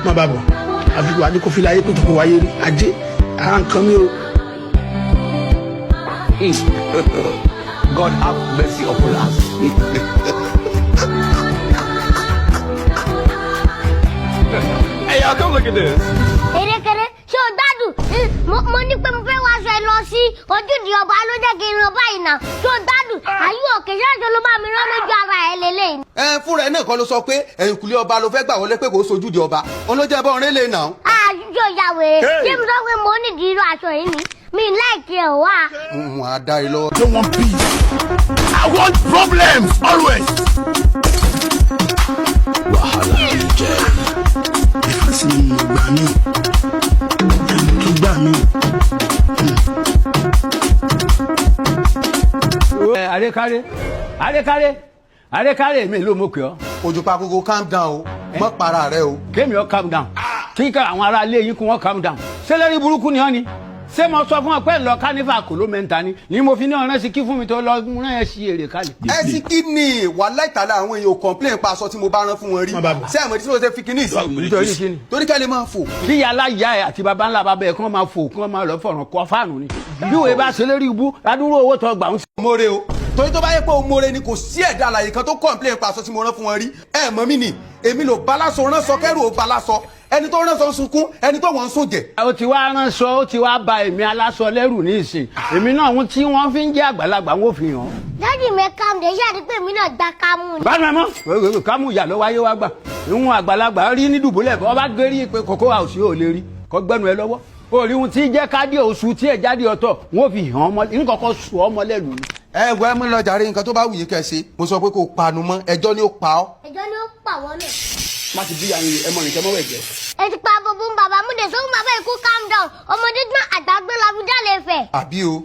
má bàa bọ̀ àbíkú adé kò fi láyé pé kò wáyé rí ajé ara nǹkan mi o. God have mercy upon us. Hey, y'all, come look at this. Erékeré, ṣé o gbádùn? Mo ní pé mo fẹ́ wá aṣọ ẹ lọ sí ojúde ọba ló jẹ́ kí n lọ báyìí náà. Ṣé o gbádùn? Àyù òkè ṣáàjọ ló bá mi rán lójú ara ẹ lélẹ́yìn. Fúnra ẹ náà kọ́ ló sọ pé ẹ̀yìnkùlé ọba ló fẹ́ gbà wọlé pé kò sojúde ọba. Olójẹ́ bọ́ ọ̀rẹ́ lè nà. Àjọ ìyàwó ṣé mo sọ pé mo nídìí irú aṣọ yìí ni? Mi láìkí ẹ̀ wá. Wọ́n á dá ẹ lọ́wọ́. I don't want peace. I want problems always. Wahala ló jẹ́ ìfàsí ìgbà mi tó gbà mí. Àrékáré mi ló mọ̀ kí ọ. Òjòpá gbogbo calm down o. Mọ́ para rẹ o. Kémi ọ calm down. Kí ká àwọn ará ilé yín kún wọn calm down. Ṣé lórí burúkú ni ọ ni? Ṣé mo sọ fún ọ pé lọ kánífà kò ló mẹ́ta ni mo fi ní ọ̀rẹ́ sí kí fún mi tó lọ rán ẹ sí èrè kalẹ̀. Ẹ sì kí ni wàhálà ìtàlẹ̀ àwọn èèyàn complain pa aṣọ tí mo bá rán fún wọn rí. Ṣé àmọ́ tí mo ṣe fi kíní sí? Nítorí kí ni? Torí ká lè máa fò. Kí yàrá ìyá ẹ àti baba ńlá baba ẹ kí wọ́n máa fò kí wọ́n máa lọ fọ̀ràn kọ fáànù ni. Bí òye bá ṣe lérí ibú ládùúrò owó tó gbà ń. More o. Torí tó bá yẹ pé o more ni kò sí ẹ̀dá àlàyé kan tó complain pa aṣọ tí mo rán fún wọn rí. Ẹ mọ̀ mí ni èmi ló balasọ rán sọ kẹ́rù ò balasọ ẹni tó rán sọ sunkún ẹni tó wọ́n sún jẹ. Ó ti wá ránṣọ ó ti wá ba èmi aláṣọ lẹ́rù ní ìsìn èmi náà ohun tí wọ́n fi ń jẹ́ àgbàlagbà ń wò fi hàn. Dájú mi calm down, ṣé àti pé mi náà gba kámú ni. Bá mi mọ́ kámú ìyá ló wáyé wá gbà ìhun àgbàlagbà rí ní dùbúlẹ̀ bọ́ bá gbé rí pé kókó àwòsí ò lè rí kọ́ gbẹ́nu ẹ lọ́wọ́ orí ohun tí jẹ́ kádìí oṣù tí ẹ̀ jáde ọ̀tọ̀ wọ́n fi hàn ọmọ nǹkankan sùn ọmọ lẹ́nu ni. Ẹ wọ ẹ mú lọ jàre nǹkan tó bá wù yín kẹ́ ṣe mo sọ pé kò panu mọ́ ẹjọ́ ni ó pa ọ́. Ẹjọ́ ni ó pa wọ́n náà. Má ti bí àyìn ẹ mọ nìkẹ́ mọ́wọ́ ẹ̀jẹ̀. Ẹ ti pa gbogbo bàbá mú de sóhun bàbá ikú calm down ọmọdé gbọ́n àgbàgbé làbújá lè fẹ̀. Àbí o.